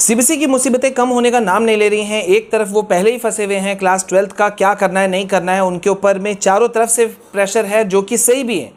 CBSE की मुसीबतें कम होने का नाम नहीं ले रही हैं। एक तरफ वो पहले ही फंसे हुए हैं, क्लास 12th का क्या करना है नहीं करना है उनके ऊपर में चारों तरफ से प्रेशर है, जो कि सही भी है।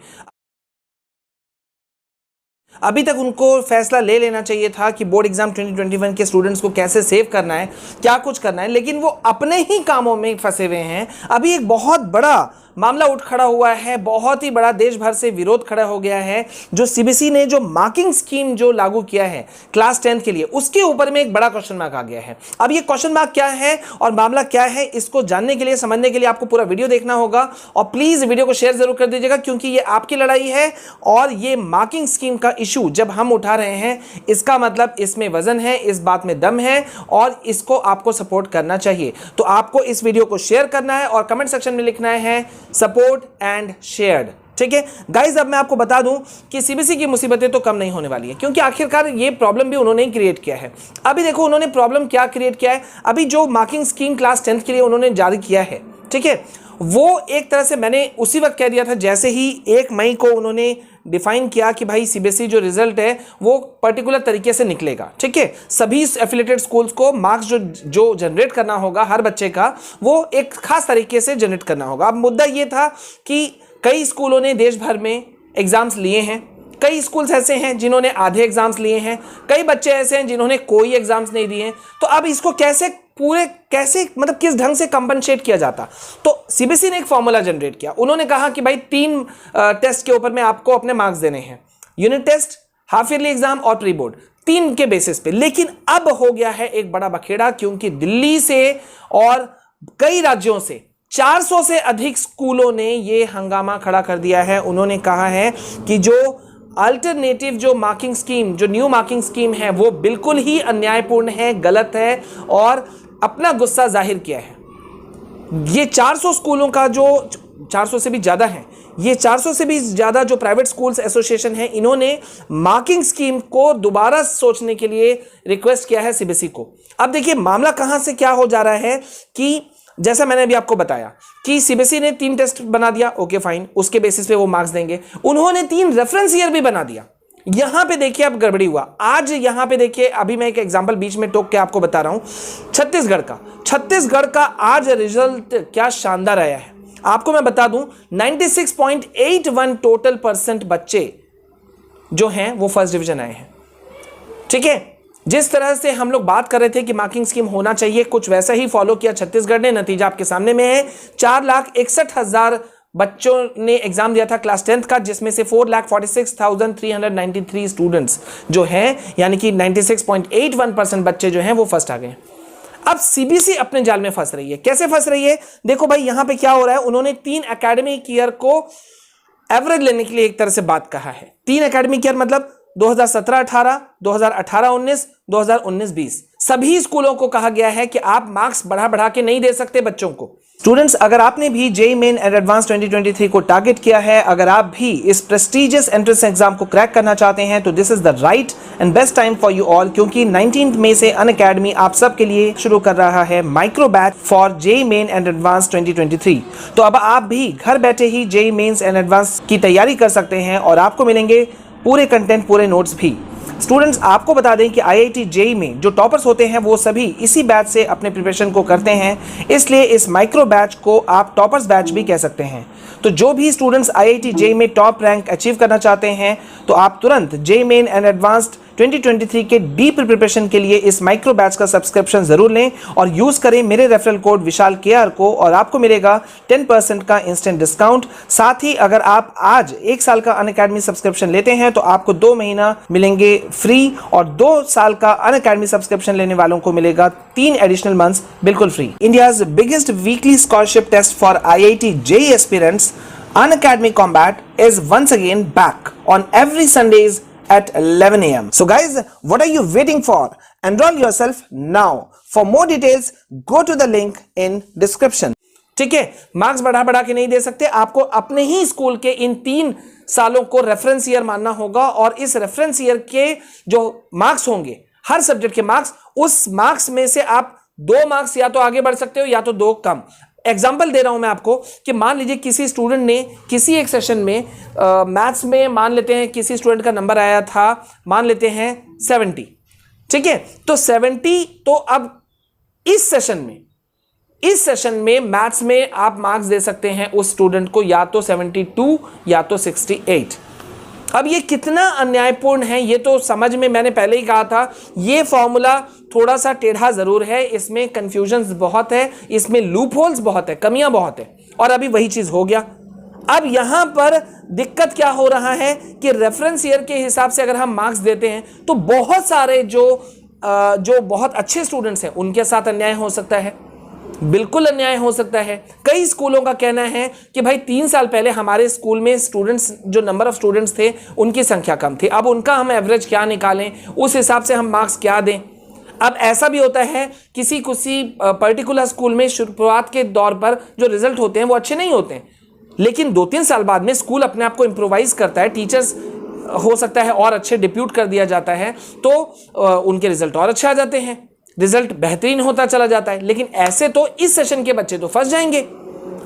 अभी तक उनको फैसला ले लेना चाहिए था कि बोर्ड एग्जाम 2021 के स्टूडेंट्स को कैसे सेव करना है, क्या कुछ करना है, लेकिन वो अपने ही कामों में फंसे हुए हैं। अभी एक बहुत बड़ा मामला उठ खड़ा हुआ है, बहुत ही बड़ा देश भर से विरोध खड़ा हो गया है। जो सीबीएसई ने जो मार्किंग स्कीम जो लागू किया है क्लास 10 के लिए, उसके ऊपर में एक बड़ा क्वेश्चन मार्क आ गया है। अब ये क्वेश्चन मार्क क्या है और मामला क्या है, इसको जानने के लिए, समझने के लिए आपको पूरा वीडियो देखना होगा। और प्लीज वीडियो को शेयर जरूर कर दीजिएगा, क्योंकि ये आपकी लड़ाई है और ये मार्किंग स्कीम का इशू जब हम उठा रहे हैं, इसका मतलब इसमें वजन है, इस बात में दम है और इसको आपको सपोर्ट करना चाहिए। तो आपको इस वीडियो को शेयर करना है और कमेंट सेक्शन में लिखना है सपोर्ट एंड शेयर्ड। ठीक है गाइस, अब मैं आपको बता दूं कि सीबीएसई की मुसीबतें तो कम नहीं होने वाली है, क्योंकि आखिरकार ये प्रॉब्लम भी उन्होंने ही क्रिएट किया है। अभी देखो उन्होंने प्रॉब्लम क्या क्रिएट किया है। अभी जो मार्किंग स्कीम क्लास 10th के लिए उन्होंने जारी किया है, ठीक है, वो एक तरह से मैंने उसी वक्त कह दिया था जैसे ही 1 मई को उन्होंने डिफाइन किया कि भाई सीबीएसई जो रिजल्ट है वो पर्टिकुलर तरीके से निकलेगा। ठीक है, सभी एफिलिएटेड स्कूल्स को मार्क्स जो जनरेट करना होगा हर बच्चे का, वो एक खास तरीके से जनरेट करना होगा। अब मुद्दा ये था कि कई स्कूलों ने देश भर में एग्जाम्स लिए हैं, कई स्कूल्स ऐसे हैं जिन्होंने आधे एग्जाम्स लिए हैं, कई बच्चे ऐसे हैं जिन्होंने कोई एग्जाम्स नहीं दिए। तो अब इसको कैसे मतलब किस ढंग से कंपनसेट किया जाता। तो सीबीएसई ने एक फॉर्मूला जनरेट किया। उन्होंने कहा कि भाई 3 टेस्ट के ऊपर में आपको अपने मार्क्स देने हैं, unit test, half yearly exam और प्री बोर्ड, 3 के बेसिस पे। लेकिन अब हो गया है एक बड़ा बखेड़ा, क्योंकि दिल्ली से और कई राज्यों से 400 से अधिक स्कूलों ने ये हंगामा खड़ा कर दिया है। उन्होंने कहा है कि जो अल्टरनेटिव जो मार्किंग स्कीम, जो न्यू मार्किंग स्कीम है, वो बिल्कुल ही अन्यायपूर्ण है, गलत है, और अपना गुस्सा जाहिर किया है। ये 400 स्कूलों का जो 400 से भी ज़्यादा है, ये 400 से भी ज़्यादा जो प्राइवेट स्कूल्स एसोसिएशन है, इन्होंने मार्किंग स्कीम को दोबारा सोचने के लिए रिक्वेस्ट किया है सीबीएसई को। अब देखिए मामला कहाँ से क्या हो जा रहा है कि जैसा मैंने अभी आपको बताया कि सीबीएसई ने 3 टेस्ट बना दिया, ओके फाइन, उसके बेसिस पे वो मार्क्स देंगे। उन्होंने 3 रेफरेंस ईयर भी बना दिया। यहां पे देखिए अब गड़बड़ी हुआ। आज यहां पे देखिए, अभी मैं एक एग्जांपल बीच में टोक के आपको बता रहा हूं, छत्तीसगढ़ का आज रिजल्ट क्या शानदार आया है। आपको मैं बता दूं 96.81 टोटल % बच्चे जो हैं वो फर्स्ट डिवीजन आए हैं। ठीक है, जिस तरह से हम लोग बात कर रहे थे कि मार्किंग स्कीम होना चाहिए, कुछ वैसा ही फॉलो किया छत्तीसगढ़ ने। नतीजा आपके सामने में है, 4,61,000 बच्चों ने एग्जाम दिया था क्लास 10th का, जिसमें से 4,46,393 स्टूडेंट्स जो हैं, यानी कि 96.81% बच्चे जो हैं वो फर्स्ट आ गए। अब सीबीएसई अपने जाल में फंस रही है। कैसे फंस रही है? देखो भाई यहां पे क्या हो रहा है, उन्होंने 3 एकेडमिक ईयर को एवरेज लेने के लिए एक तरह से बात कहा है। 3 एकेडमिक ईयर मतलब 2017-18, 2018-19, 2019-20 सभी स्कूलों को कहा गया है कि आप मार्क्स बढ़ा के नहीं दे सकते बच्चों को। स्टूडेंट्स, अगर आपने भी जेईई मेन एंड एडवांस 2023 को टारगेट किया है, अगर आप भी इस प्रेस्टिजियस एंट्रेंस एग्जाम को क्रैक करना चाहते हैं, तो this is the right and best time for you all, क्योंकि 19 मई से अनअकैडमी आप सब के लिए शुरू कर रहा है micro batch for JEE main and advance 2023। तो अब आप भी घर बैठे ही जेईई मेंस एंड एडवांस की तैयारी कर सकते हैं और आपको मिलेंगे पूरे कंटेंट, पूरे नोट्स भी। स्टूडेंट्स, आपको बता दें कि आईआईटी जेईई में जो टॉपर्स होते हैं वो सभी इसी बैच से अपने प्रिपरेशन को करते हैं, इसलिए इस माइक्रो बैच को आप टॉपर्स बैच भी कह सकते हैं। तो जो भी स्टूडेंट्स आईआईटी जेईई में टॉप रैंक अचीव करना चाहते हैं, तो आप तुरंत जेईई मेन एंड एडवांस्ड 2023 के डीप प्रिपरेशन के लिए इस माइक्रो बैच का सब्सक्रिप्शन जरूर लें और यूज करें मेरे रेफरल कोड विशाल केआर को, और आपको मिलेगा 10% का इंस्टेंट डिस्काउंट। साथ ही अगर आप आज 1 साल का अनअकैडमी सब्सक्रिप्शन लेते हैं तो आपको 2 महीना मिलेंगे फ्री, और 2 साल का अनअकैडमी सब्सक्रिप्शन लेने वालों को मिलेगा 3 एडिशनल मंथ्स बिल्कुल free. India's biggest weekly scholarship test for IIT JEE aspirants, Unacademy Combat, is once again back on every Sundays at 11 a.m. So guys, what are you waiting for? Enroll yourself now. For more details, go to the link in description. ठीक है, marks बढ़ा के नहीं दे सकते, आपको अपने ही school के इन 3 सालों को रेफरेंस ईयर मानना होगा, और इस रेफरेंस ईयर के जो मार्क्स होंगे, हर सब्जेक्ट के मार्क्स, उस मार्क्स में से आप 2 मार्क्स या तो आगे बढ़ सकते हो या तो 2 कम। एग्जाम्पल दे रहा हूं मैं आपको कि मान लीजिए किसी स्टूडेंट ने किसी एक सेशन में मैथ्स में मान लेते हैं किसी स्टूडेंट का नंबर आया था, मान लेते हैं 70, ठीक है, तो 70, तो अब इस सेशन में मैथ्स में आप मार्क्स दे सकते हैं उस स्टूडेंट को या तो 72 या तो 68। अब ये कितना अन्यायपूर्ण है ये तो समझ में, मैंने पहले ही कहा था, ये फॉर्मूला थोड़ा सा टेढ़ा जरूर है, इसमें कंफ्यूजन्स बहुत है, इसमें लूप होल्स बहुत है, कमियां बहुत है, और अभी वही चीज हो गया। अब यहां पर दिक्कत क्या हो रहा है कि रेफरेंस ईयर के हिसाब से अगर हम मार्क्स देते हैं तो बहुत सारे जो बहुत अच्छे स्टूडेंट्स हैं उनके साथ अन्याय हो सकता है, बिल्कुल अन्याय हो सकता है। कई स्कूलों का कहना है कि भाई 3 साल पहले हमारे स्कूल में स्टूडेंट्स, जो नंबर ऑफ स्टूडेंट्स थे उनकी संख्या कम थी, अब उनका हम एवरेज क्या निकालें, उस हिसाब से हम मार्क्स क्या दें। अब ऐसा भी होता है किसी पर्टिकुलर स्कूल में शुरुआत के दौर पर जो रिजल्ट होते हैं वो अच्छे नहीं होते हैं, लेकिन 2-3 साल बाद में स्कूल अपने आप को इम्प्रोवाइज करता है, टीचर्स हो सकता है और अच्छे डिप्यूट कर दिया जाता है, तो उनके रिजल्ट और अच्छे आ जाते हैं, रिजल्ट बेहतरीन होता चला जाता है। लेकिन ऐसे तो इस सेशन के बच्चे तो फंस जाएंगे।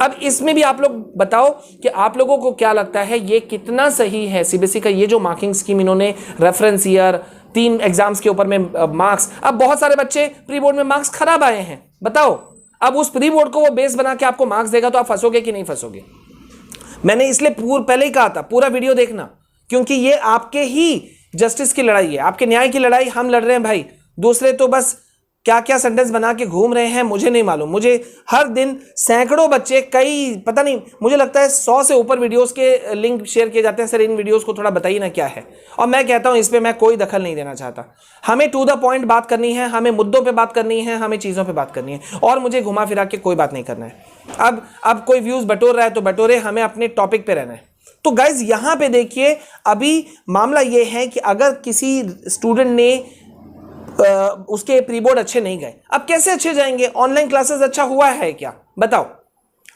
अब इसमें भी आप लोग बताओ कि आप लोगों को क्या लगता है ये कितना सही है, सीबीएसई का ये जो मार्किंग स्कीम इन्होंने, रेफरेंस ईयर, 3 एग्जाम्स के ऊपर में मार्क्स। अब बहुत सारे बच्चे प्री बोर्ड में मार्क्स खराब आए हैं, बताओ अब उस प्री बोर्ड को वो बेस बना के आपको मार्क्स देगा तो आप फंसोगे कि नहीं फंसोगे। मैंने इसलिए पहले ही कहा था पूरा वीडियो देखना, क्योंकि ये आपके ही जस्टिस की लड़ाई है, आपके न्याय की लड़ाई हम लड़ रहे हैं भाई। दूसरे तो बस क्या क्या सेंटेंस बना के घूम रहे हैं मुझे नहीं मालूम। मुझे हर दिन सैकड़ों बच्चे, कई पता नहीं, मुझे लगता है 100 से ऊपर वीडियोस के लिंक शेयर किए जाते हैं, सर इन वीडियोस को थोड़ा बताइए ना क्या है। और मैं कहता हूं इस पे मैं कोई दखल नहीं देना चाहता, हमें टू द पॉइंट बात करनी है, हमें मुद्दों पे बात करनी है, हमें चीज़ों पे बात करनी है, और मुझे घुमा फिरा के कोई बात नहीं करना है। अब कोई व्यूज बटोर रहा है तो बटोरे, हमें अपने टॉपिक पे रहना है। तो गाइज यहां पे देखिए, अभी मामला यह है कि अगर किसी स्टूडेंट ने उसके प्री बोर्ड अच्छे नहीं गए, अब कैसे अच्छे जाएंगे? ऑनलाइन क्लासेस अच्छा हुआ है क्या, बताओ।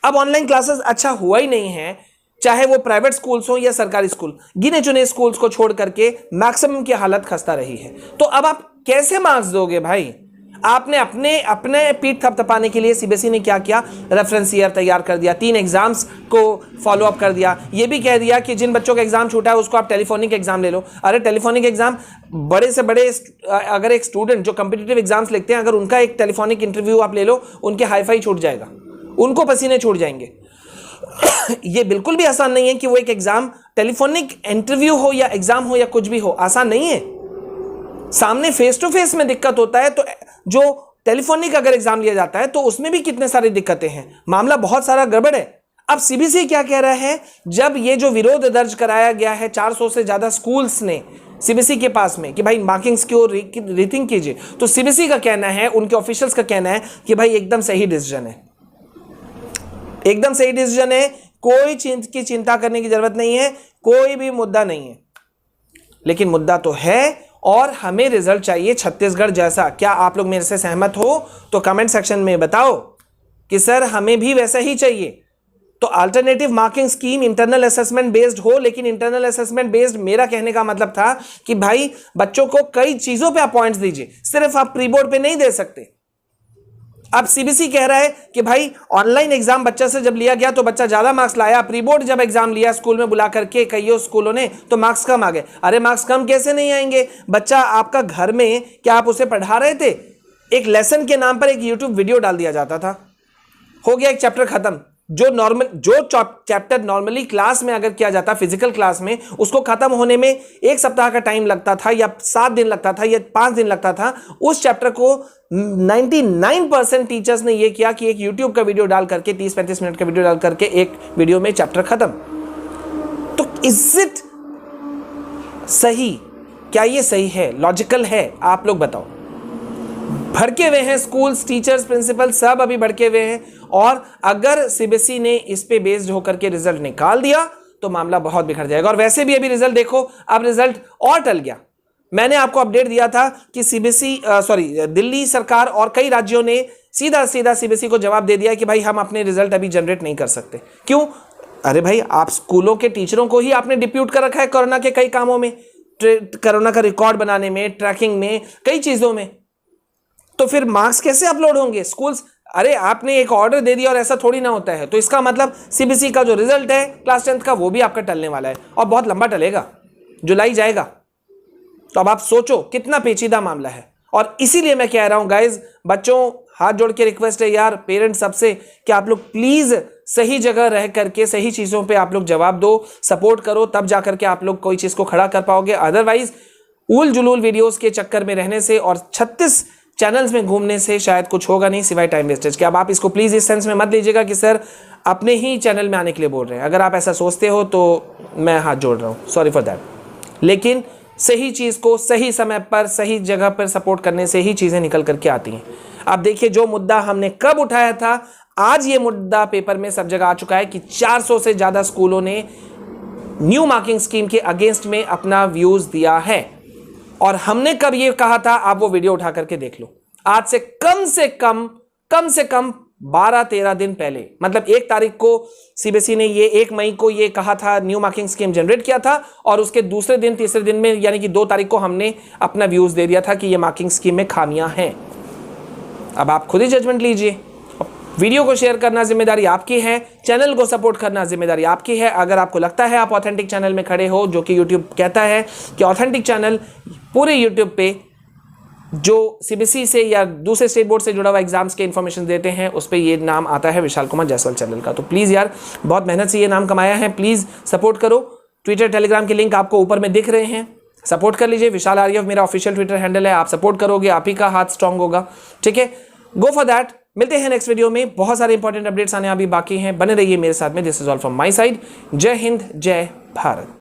अब ऑनलाइन क्लासेस अच्छा हुआ ही नहीं है, चाहे वो प्राइवेट स्कूल्स हो या सरकारी स्कूल, गिने चुने स्कूल्स को छोड़ करके मैक्सिमम की हालत खस्ता रही है। तो अब आप कैसे मार्क्स दोगे भाई? आपने अपने पीठ थपथपाने के लिए सीबीएसई ने क्या किया, रेफरेंस ईयर तैयार कर दिया, 3 एग्जाम्स को फॉलो अप कर दिया, ये भी कह दिया कि जिन बच्चों का एग्जाम छूटा है उसको आप टेलीफोनिक एग्जाम ले लो। अरे टेलीफोनिक एग्जाम, बड़े से बड़े अगर एक स्टूडेंट जो कॉम्पिटिटिव एग्जाम्स लिखते हैं, अगर उनका एक टेलीफोनिक इंटरव्यू आप ले लो, उनके हाईफाई छूट जाएगा, उनको पसीने छूट जाएंगे। ये बिल्कुल भी आसान नहीं है कि वो एक एग्जाम, टेलीफोनिक इंटरव्यू हो या एग्जाम हो या कुछ भी हो, आसान नहीं है। सामने फेस टू फेस में दिक्कत होता है, तो जो टेलीफोनिक अगर एग्जाम लिया जाता है तो उसमें भी कितने सारी दिक्कतें हैं, मामला बहुत सारा गड़बड़ है। अब सीबीएसई क्या कह रहा है, जब ये जो विरोध दर्ज कराया गया है 400 से ज्यादा स्कूल्स ने सीबीएसई के पास में कि भाई मार्किंग्स को रीथिंक कीजिए, तो सीबीएसई का कहना है, उनके ऑफिशियल्स का कहना है कि भाई एकदम सही डिसीजन है, एकदम सही डिसीजन है, कोई चीज की चिंता करने की जरूरत नहीं है, कोई भी मुद्दा नहीं है। लेकिन मुद्दा तो है और हमें रिजल्ट चाहिए छत्तीसगढ़ जैसा। क्या आप लोग मेरे से सहमत हो? तो कमेंट सेक्शन में बताओ कि सर हमें भी वैसा ही चाहिए। तो alternative marking scheme internal assessment based हो, लेकिन इंटरनल असेसमेंट बेस्ड मेरा कहने का मतलब था कि भाई बच्चों को कई चीजों पे आप पॉइंट्स दीजिए, सिर्फ आप प्री बोर्ड पे नहीं दे सकते। अब सीबीएसई कह रहा है कि भाई ऑनलाइन एग्जाम बच्चा से जब लिया गया तो बच्चा ज्यादा मार्क्स लाया, प्री बोर्ड जब एग्जाम लिया स्कूल में बुला करके कईयों स्कूलों ने, तो मार्क्स कम आ गए। अरे मार्क्स कम कैसे नहीं आएंगे? बच्चा आपका घर में, क्या आप उसे पढ़ा रहे थे? एक लेसन के नाम पर एक यूट्यूब वीडियो डाल दिया जाता था, हो गया एक चैप्टर खत्म। जो चैप्टर नॉर्मली क्लास में अगर किया जाता, फिजिकल क्लास में, उसको खत्म होने में 1 सप्ताह का टाइम लगता था या 7 दिन लगता था या 5 दिन लगता था, उस चैप्टर को 99% टीचर्स ने यह किया कि एक यूट्यूब का वीडियो डाल करके, 30-35 मिनट का वीडियो डाल करके एक वीडियो में चैप्टर खत्म। तो इज इट सही? क्या ये सही है, लॉजिकल है? आप लोग बताओ। भड़के हुए हैं स्कूल्स, टीचर्स, प्रिंसिपल, सब अभी भड़के हुए हैं। और अगर सीबीएसई ने इस पे बेस्ड होकर के रिजल्ट निकाल दिया तो मामला बहुत बिगड़ जाएगा। और वैसे भी अभी रिजल्ट देखो, अब रिजल्ट और टल गया। मैंने आपको अपडेट दिया था कि दिल्ली सरकार और कई राज्यों ने सीधा सीबीएसई को जवाब दे दिया कि भाई हम अपने रिजल्ट अभी जनरेट नहीं कर सकते। क्यों? अरे भाई, आप स्कूलों के टीचरों को ही आपने डिप्यूट कर रखा है कोरोना के कई कामों में, कोरोना का रिकॉर्ड बनाने में, ट्रैकिंग में, कई चीजों में। तो फिर मार्क्स कैसे अपलोड होंगे? स्कूल्स, अरे आपने एक ऑर्डर दे दिया और ऐसा थोड़ी ना होता है। तो इसका मतलब सीबीएसई का जो रिजल्ट है क्लास 10th का, वो भी आपका टलने वाला है और बहुत लंबा टलेगा, जुलाई जाएगा। तो अब आप सोचो कितना पेचीदा मामला है। और इसीलिए मैं कह रहा हूं गाइज, बच्चों हाथ जोड़ के रिक्वेस्ट है यार, पेरेंट्स सबसे कि आप लोग प्लीज सही जगह रह करके सही चीजों पे आप लोग जवाब दो, सपोर्ट करो, तब जाकर के आप लोग कोई चीज को खड़ा कर पाओगे। अदरवाइज उल जुलूल वीडियोस के चक्कर में रहने से और 36 चैनल्स में घूमने से शायद कुछ होगा नहीं सिवाय टाइम वेस्टेज के। अब आप इसको प्लीज इस सेंस में मत लीजिएगा कि सर अपने ही चैनल में आने के लिए बोल रहे हैं। अगर आप ऐसा सोचते हो तो मैं हाथ जोड़ रहा हूं, सॉरी फॉर दैट। लेकिन सही चीज को सही समय पर सही जगह पर सपोर्ट करने से ही चीजें निकल करके आती हैं। अब देखिए, जो मुद्दा हमने कब उठाया था, आज ये मुद्दा पेपर में सब जगह आ चुका है कि 400 से ज्यादा स्कूलों ने न्यू मार्किंग स्कीम के अगेंस्ट में अपना व्यूज दिया है। और हमने कब ये कहा था, आप वो वीडियो उठा करके देख लो। आज से कम से कम 12-13 दिन पहले, मतलब 1 तारीख को सीबीएसई ने ये 1 मई को ये कहा था, न्यू मार्किंग स्कीम जनरेट किया था, और उसके दूसरे दिन तीसरे दिन में यानी कि 2 तारीख को हमने अपना व्यूज दे दिया था कि ये मार्किंग स्कीम में खामियां हैं। अब आप खुद ही जजमेंट लीजिए। वीडियो को शेयर करना जिम्मेदारी आपकी है, चैनल को सपोर्ट करना जिम्मेदारी आपकी है। अगर आपको लगता है आप ऑथेंटिक चैनल में खड़े हो, जो कि यूट्यूब कहता है कि ऑथेंटिक चैनल पूरे यूट्यूब पे जो सीबीएसई से या दूसरे स्टेट बोर्ड से जुड़ा हुआ एग्जाम्स के इन्फॉर्मेशन देते हैं, उस पर ये नाम आता है विशाल कुमार जायसवाल चैनल का। तो प्लीज़ यार, बहुत मेहनत से ये नाम कमाया है, प्लीज़ सपोर्ट करो। ट्विटर टेलीग्राम के लिंक आपको ऊपर में दिख रहे हैं, सपोर्ट कर लीजिए। विशाल आर्यव मेरा ऑफिशियल ट्विटर हैंडल है, आप सपोर्ट करोगे आप ही का हाथ स्ट्रांग होगा, ठीक है। Go for that. मिलते हैं नेक्स्ट वीडियो में, बहुत सारे इंपॉर्टेंट अपडेट्स आने अभी बाकी हैं, बने रहिए मेरे साथ में। This is all from my side. जय हिंद, जय भारत।